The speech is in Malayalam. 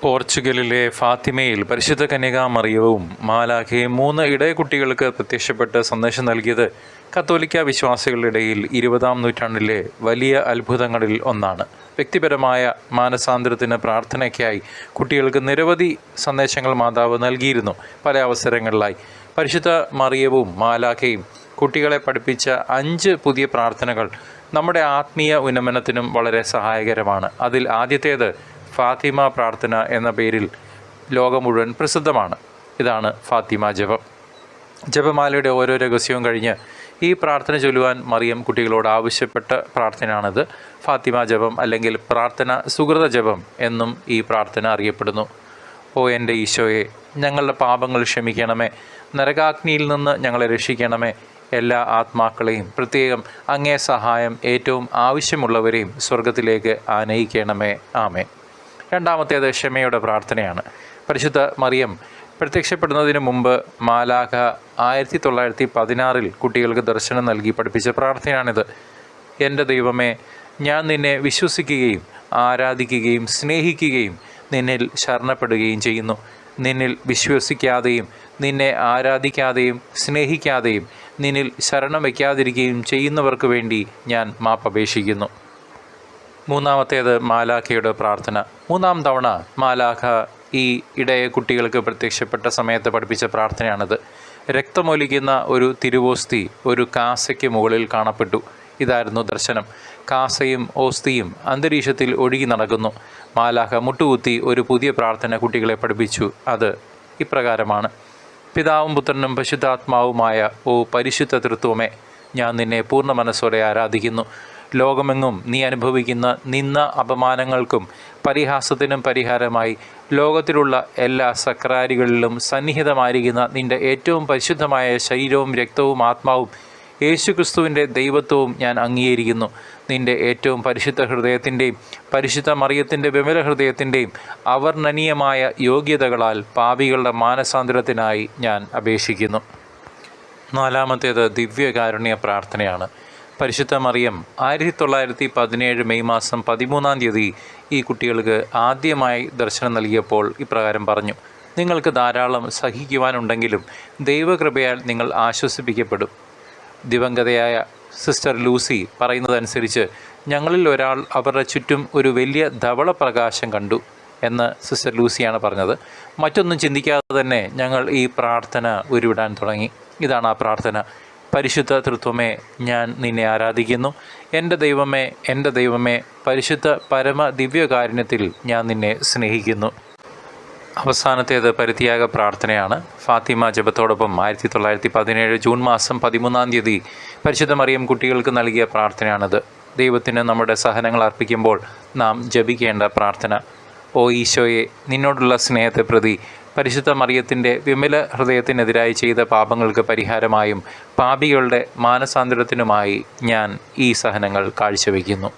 പോർച്ചുഗലിലെ ഫാത്തിമയിൽ പരിശുദ്ധ കന്യകാമറിയവും മാലാഖയും 3 ഇടയക്കുട്ടികൾക്ക് പ്രത്യക്ഷപ്പെട്ട് സന്ദേശം നൽകിയത് കത്തോലിക്ക വിശ്വാസികളുടെ ഇടയിൽ 20-ാം നൂറ്റാണ്ടിലെ വലിയ അത്ഭുതങ്ങളിൽ ഒന്നാണ്. വ്യക്തിപരമായ മാനസാന്തരത്തിന് പ്രാർത്ഥനയ്ക്കായി കുട്ടികൾക്ക് നിരവധി സന്ദേശങ്ങൾ മാതാവ് നൽകിയിരുന്നു. പല അവസരങ്ങളിലായി പരിശുദ്ധ മറിയവും മാലാഖയും കുട്ടികളെ പഠിപ്പിച്ച 5 പുതിയ പ്രാർത്ഥനകൾ നമ്മുടെ ആത്മീയ ഉന്നമനത്തിനും വളരെ സഹായകരമാണ്. അതിൽ ആദ്യത്തേത് ഫാത്തിമ പ്രാർത്ഥന എന്ന പേരിൽ ലോകം മുഴുവൻ പ്രസിദ്ധമാണ്. ഇതാണ് ഫാത്തിമ ജപം. ജപമാലയുടെ ഓരോ രഹസ്യവും കഴിഞ്ഞ് ഈ പ്രാർത്ഥന ചൊല്ലുവാൻ മറിയം കുട്ടികളോട് ആവശ്യപ്പെട്ട പ്രാർത്ഥനയാണിത്. ഫാത്തിമ ജപം അല്ലെങ്കിൽ പ്രാർത്ഥന സുഹൃത ജപം എന്നും ഈ പ്രാർത്ഥന അറിയപ്പെടുന്നു. ഓ എൻ്റെ ഈശോയെ, ഞങ്ങളുടെ പാപങ്ങൾ ക്ഷമിക്കണമേ, നരകാഗ്നിയിൽ നിന്ന് ഞങ്ങളെ രക്ഷിക്കണമേ, എല്ലാ ആത്മാക്കളെയും പ്രത്യേകം അങ്ങേ സഹായം ഏറ്റവും ആവശ്യമുള്ളവരെയും സ്വർഗത്തിലേക്ക് ആനയിക്കണമേ. ആമേൻ. രണ്ടാമത്തേത് ക്ഷമയുടെ പ്രാർത്ഥനയാണ്. പരിശുദ്ധ മറിയം പ്രത്യക്ഷപ്പെടുന്നതിന് മുമ്പ് മാലാഖ 1916 കുട്ടികൾക്ക് ദർശനം നൽകി പഠിപ്പിച്ച പ്രാർത്ഥനയാണിത്. എൻ്റെ ദൈവമേ, ഞാൻ നിന്നെ വിശ്വസിക്കുകയും ആരാധിക്കുകയും സ്നേഹിക്കുകയും നിന്നിൽ ശരണപ്പെടുകയും ചെയ്യുന്നു. നിന്നിൽ വിശ്വസിക്കാതെയും നിന്നെ ആരാധിക്കാതെയും സ്നേഹിക്കാതെയും നിന്നിൽ ശരണം വയ്ക്കാതിരിക്കുകയും ചെയ്യുന്നവർക്ക് വേണ്ടി ഞാൻ മാപ്പപേക്ഷിക്കുന്നു. മൂന്നാമത്തേത് മാലാഖയുടെ പ്രാർത്ഥന. 3-ാം തവണ മാലാഖ ഈ ഇടയ കുട്ടികൾക്ക് പ്രത്യക്ഷപ്പെട്ട സമയത്ത് പഠിപ്പിച്ച പ്രാർത്ഥനയാണിത്. രക്തമൊലിക്കുന്ന ഒരു തിരുവോസ്തി ഒരു കാസയ്ക്ക് മുകളിൽ കാണപ്പെട്ടു. ഇതായിരുന്നു ദർശനം. കാസയും ഓസ്തിയും അന്തരീക്ഷത്തിൽ ഒഴുകി നടക്കുന്നു. മാലാഖ മുട്ടുകുത്തി ഒരു പുതിയ പ്രാർത്ഥന കുട്ടികളെ പഠിപ്പിച്ചു. അത് ഇപ്രകാരമാണ്: പിതാവും പുത്രനും പരിശുദ്ധാത്മാവുമായ ഓ പരിശുദ്ധ തൃത്വമേ, ഞാൻ നിന്നെ പൂർണ്ണ മനസ്സോടെ ആരാധിക്കുന്നു. ലോകമെങ്ങും നീ അനുഭവിക്കുന്ന നിന്ന അപമാനങ്ങൾക്കും പരിഹാസത്തിനും പരിഹാരമായി ലോകത്തിലുള്ള എല്ലാ സക്രാരികളിലും സന്നിഹിതമായിരിക്കുന്ന നിൻ്റെ ഏറ്റവും പരിശുദ്ധമായ ശരീരവും രക്തവും ആത്മാവും യേശുക്രിസ്തുവിൻ്റെ ദൈവത്വവും ഞാൻ അംഗീകരിക്കുന്നു. നിൻ്റെ ഏറ്റവും പരിശുദ്ധ ഹൃദയത്തിൻ്റെയും പരിശുദ്ധ മറിയത്തിൻ്റെ വിമല ഹൃദയത്തിൻ്റെയും അവർണ്ണനീയമായ യോഗ്യതകളാൽ പാപികളുടെ മാനസാന്തരത്തിനായി ഞാൻ അപേക്ഷിക്കുന്നു. നാലാമത്തേത് ദിവ്യകാരുണ്യ പ്രാർത്ഥനയാണ്. പരിശുദ്ധ മറിയം 1917 മെയ് മാസം 13-ാം തീയതി ഈ കുട്ടികൾക്ക് ആദ്യമായി ദർശനം നൽകിയപ്പോൾ ഇപ്രകാരം പറഞ്ഞു: നിങ്ങൾക്ക് ധാരാളം സഹിക്കുവാനുണ്ടെങ്കിലും ദൈവകൃപയാൽ നിങ്ങൾ ആശ്വസിപ്പിക്കപ്പെടും. ദിവംഗതയായ സിസ്റ്റർ ലൂസി പറയുന്നതനുസരിച്ച് ഞങ്ങളിൽ ഒരാൾ അവരുടെ ചുറ്റും ഒരു വലിയ ധവള പ്രകാശം കണ്ടു എന്ന് സിസ്റ്റർ ലൂസിയാണ് പറഞ്ഞത്. മറ്റൊന്നും ചിന്തിക്കാതെ തന്നെ ഞങ്ങൾ ഈ പ്രാർത്ഥന ഉരുവിടാൻ തുടങ്ങി. ഇതാണ് ആ പ്രാർത്ഥന: പരിശുദ്ധ തൃത്വമേ, ഞാൻ നിന്നെ ആരാധിക്കുന്നു. എൻ്റെ ദൈവമേ, എൻ്റെ ദൈവമേ, പരിശുദ്ധ പരമ ദിവ്യകാരുണ്യത്തിൽ ഞാൻ നിന്നെ സ്നേഹിക്കുന്നു. അവസാനത്തേത് പരിത്യാഗ പ്രാർത്ഥനയാണ്. ഫാത്തിമ ജപത്തോടൊപ്പം 1917 ജൂൺ മാസം 13-ാം തീയതി പരിശുദ്ധ മറിയം കുട്ടികൾക്ക് നൽകിയ പ്രാർത്ഥനയാണിത്. ദൈവത്തിന് നമ്മുടെ സഹനങ്ങൾ അർപ്പിക്കുമ്പോൾ നാം ജപിക്കേണ്ട പ്രാർത്ഥന: ഓ ഈശോയെ, നിന്നോടുള്ള സ്നേഹത്തെ പ്രതി പരിശുദ്ധ മറിയത്തിൻ്റെ വിമല ഹൃദയത്തിനെതിരായി ചെയ്ത പാപങ്ങൾക്ക് പരിഹാരമായും പാപികളുടെ മാനസാന്തരത്തിനുമായി ഞാൻ ഈ സഹനങ്ങൾ കാഴ്ചവെക്കുന്നു.